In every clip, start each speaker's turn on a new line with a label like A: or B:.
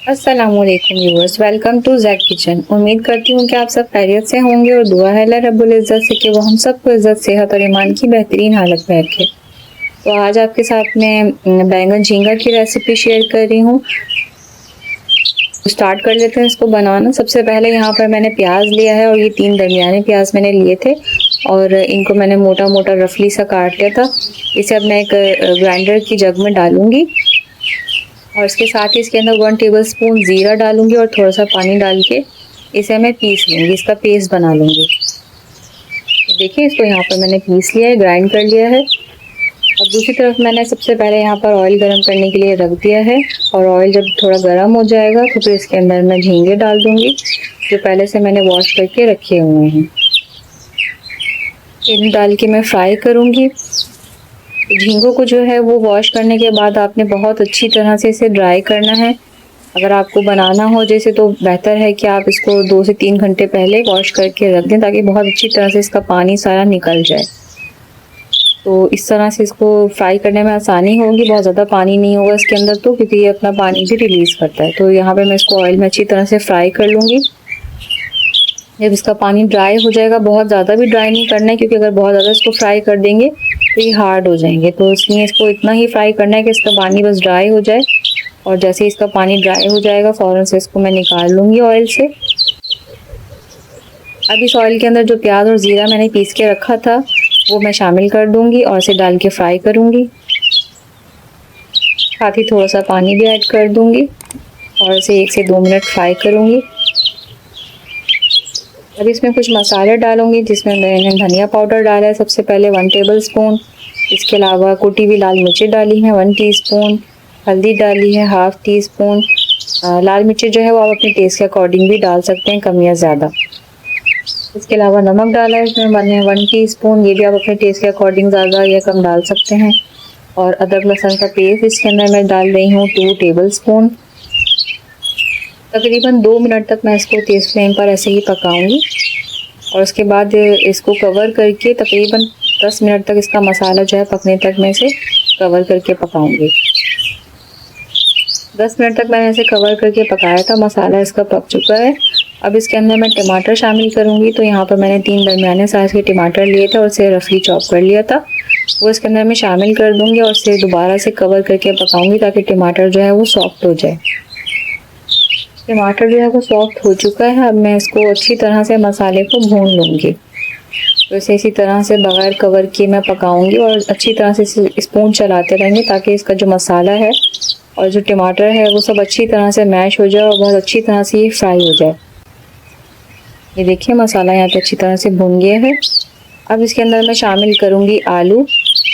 A: अस्सलामुअलैकुम viewers, welcome to Jack kitchen. उम्मीद करती हूँ कि आप सब खैरियत से होंगे और दुआ है अल्लाह रब्बुल इज़्ज़त से कि वो हम सबको इज़्ज़त, सेहत और ईमान की बेहतरीन हालत में रखे। तो आज आपके साथ में बैंगन झींगा की रेसिपी शेयर कर रही हूँ। स्टार्ट कर लेते हैं इसको बनाना। सबसे पहले यहाँ पर मैंने प्याज लिया है और ये 3 दरमियाने प्याज मैंने लिए थे और इनको मैंने मोटा मोटा रफली सा काट लिया था। इसे अब मैं एक ग्राइंडर की जग में डालूंगी और इसके साथ ही इसके अंदर 1 टेबलस्पून ज़ीरा डालूंगी और थोड़ा सा पानी डाल के इसे मैं पीस लूँगी, इसका पेस्ट बना लूँगी। देखिए इसको यहाँ पर मैंने पीस लिया है, ग्राइंड कर लिया है। और दूसरी तरफ मैंने सबसे पहले यहाँ पर ऑयल गरम करने के लिए रख दिया है और ऑयल जब थोड़ा गर्म हो जाएगा तो फिर इसके अंदर मैं झींगे डाल दूँगी जो पहले से मैंने वॉश करके रखे हुए हैं। इन्हें डाल के मैं फ्राई करूँगी। झींगों को जो है वो वॉश करने के बाद आपने बहुत अच्छी तरह से इसे ड्राई करना है। अगर आपको बनाना हो जैसे तो बेहतर है कि आप इसको 2 से 3 घंटे पहले वॉश करके रख दें ताकि बहुत अच्छी तरह से इसका पानी सारा निकल जाए। तो इस तरह से इसको फ्राई करने में आसानी होगी, बहुत ज़्यादा पानी नहीं होगा इसके अंदर तो, क्योंकि ये अपना पानी भी रिलीज़ करता है। तो यहाँ पे मैं इसको ऑयल में अच्छी तरह से फ्राई कर लूँगी। जब इसका पानी ड्राई हो जाएगा, बहुत ज़्यादा भी ड्राई नहीं करना है क्योंकि अगर बहुत ज़्यादा इसको फ्राई कर देंगे तो ये हार्ड हो जाएंगे। तो इसलिए इसको इतना ही फ्राई करना है कि इसका पानी बस ड्राई हो जाए और जैसे ही इसका पानी ड्राई हो जाएगा फ़ौरन से इसको मैं निकाल लूँगी ऑयल से। अब इस ऑयल के अंदर जो प्याज और ज़ीरा मैंने पीस के रखा था वो मैं शामिल कर दूँगी और इसे डाल के फ्राई करूँगी। साथ ही थोड़ा सा पानी भी ऐड कर दूँगी और इसे 1 से 2 मिनट फ्राई करूँगी। अब इसमें कुछ मसाले डालूँगी जिसमें मैंने धनिया पाउडर डाला है सबसे पहले 1 टेबलस्पून। इसके अलावा कुटी हुई लाल मिर्ची डाली है 1 टीस्पून, हल्दी डाली है 1/2 टीस्पून। लाल मिर्ची जो है वो आप अपने टेस्ट के अकॉर्डिंग भी डाल सकते हैं, कम या ज़्यादा। इसके अलावा नमक डाला है इसमें मैंने 1 टीस्पून, ये भी आप अपने टेस्ट के अकॉर्डिंग ज़्यादा या कम डाल सकते हैं। और अदरक लहसुन का पेस्ट इसके अंदर मैं डाल रही हूँ 2 टेबलस्पून। तकरीबन 2 मिनट तक मैं इसको तेज़ फ्लेम पर ऐसे ही पकाऊंगी और उसके बाद इसको कवर करके तकरीबन 10 मिनट तक इसका मसाला जो है पकने तक मैं इसे कवर करके पकाऊंगी। 10 मिनट तक मैंने इसे कवर करके पकाया था, मसाला इसका पक चुका है। अब इसके अंदर मैं टमाटर शामिल करूंगी। तो यहाँ पर मैंने 3 दरमियाने साइज़ के टमाटर लिए थे और इसे रफली चॉप कर लिया था, वो इसके अंदर मैं शामिल कर दूंगी और इसे दोबारा से कवर करके पकाऊंगी ताकि टमाटर जो है वो सॉफ्ट हो जाए। टमाटर जो है वो सॉफ्ट हो चुका है। अब मैं इसको अच्छी तरह से मसाले को भून लूँगी। तो इसी तरह से बगैर कवर किए मैं पकाऊंगी और अच्छी तरह से स्पून चलाते रहेंगे ताकि इसका जो मसाला है और जो टमाटर है वो सब अच्छी तरह से मैश हो जाए और बहुत अच्छी तरह से ये फ्राई हो जाए। ये देखिए मसाला यहाँ पे अच्छी तरह से भुन गया है। अब इसके अंदर मैं शामिल करूँगी आलू।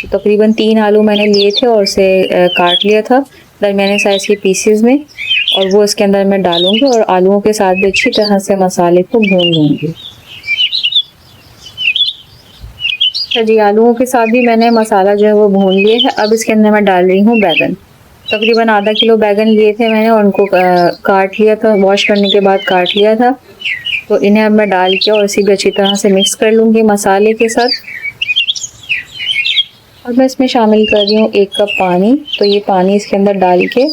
A: तो तकरीबन 3 आलू मैंने लिए थे और उसे काट लिया था दरमियाने साइज़ के पीसेस में और वो इसके अंदर मैं डालूंगी और आलूओं के साथ भी अच्छी तरह से मसाले को भून लूँगी। जी आलूओं के साथ भी मैंने मसाला जो है वो भून लिया है। अब इसके अंदर मैं डाल रही हूँ बैगन। तकरीबन आधा किलो बैगन लिए थे मैंने और उनको काट लिया था, वॉश करने के बाद काट लिया था। तो इन्हें अब मैं डाल के और इसी भी अच्छी तरह से मिक्स कर लूँगी मसाले के साथ। और मैं इसमें शामिल कर रही हूँ 1 कप पानी। तो ये पानी इसके अंदर डाल के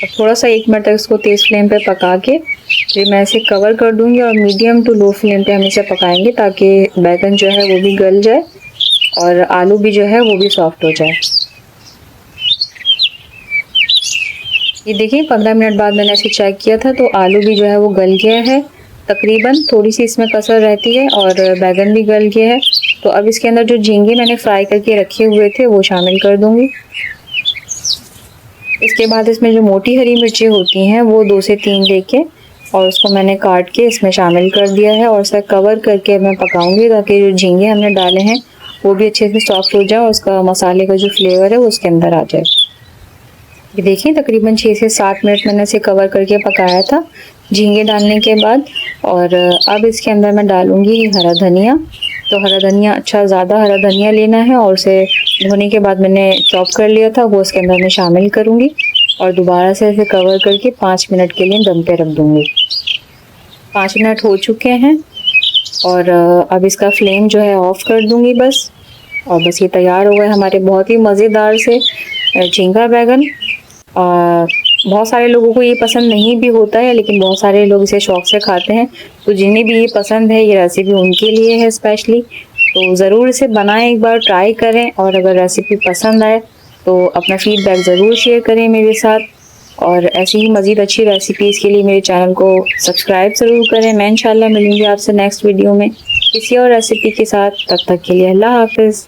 A: थोड़ा सा 1 मिनट तक इसको तेज़ फ्लेम पे पका के फिर मैं इसे कवर कर दूंगी और मीडियम टू लो फ्लेम पे हम इसे पकाएंगे ताकि बैगन जो है वो भी गल जाए और आलू भी जो है वो भी सॉफ्ट हो जाए। ये देखिए 15 मिनट बाद मैंने इसे चेक किया था तो आलू भी जो है वो गल गया है। तकरीबन थोड़ी सी इसमें कसर रहती है और बैगन भी गल गया है। तो अब इसके अंदर जो झींगे मैंने फ्राई करके रखे हुए थे वो शामिल कर दूंगी। इसके बाद इसमें जो मोटी हरी मिर्ची होती हैं वो 2 से 3 लेके और उसको मैंने काट के इसमें शामिल कर दिया है और इसे कवर करके मैं पकाऊंगी ताकि जो झींगे हमने डाले हैं वो भी अच्छे से सॉफ्ट हो जाए और उसका मसाले का जो फ्लेवर है वो उसके अंदर आ जाए। ये देखिए तकरीबन 6 से 7 मिनट मैंने इसे कवर करके पकाया था झींगे डालने के बाद। और अब इसके अंदर मैं डालूंगी हरा धनिया। तो हरा धनिया अच्छा ज़्यादा हरा धनिया लेना है और उसे धोने के बाद मैंने चॉप कर लिया था वो इसके अंदर मैं शामिल करूँगी और दोबारा से इसे कवर करके 5 मिनट के लिए दम पे रख दूँगी। 5 मिनट हो चुके हैं और अब इसका फ्लेम जो है ऑफ़ कर दूँगी बस। और बस ये तैयार हो गए हमारे बहुत ही मज़ेदार से झींगा बैगन। बहुत सारे लोगों को ये पसंद नहीं भी होता है, लेकिन बहुत सारे लोग इसे शौक से खाते हैं। तो जिन्हें भी ये पसंद है, ये रेसिपी उनके लिए है स्पेशली। तो ज़रूर इसे बनाएं, एक बार ट्राई करें, और अगर रेसिपी पसंद आए तो अपना फीडबैक ज़रूर शेयर करें मेरे साथ। और ऐसी ही मज़ीद अच्छी रेसिपीज़ के लिए मेरे चैनल को सब्सक्राइब ज़रूर करें। मैं इंशाल्लाह मिलूँगी आपसे नेक्स्ट वीडियो में किसी और रेसिपी के साथ। तब तक के लिए अल्लाह हाफ़िज़।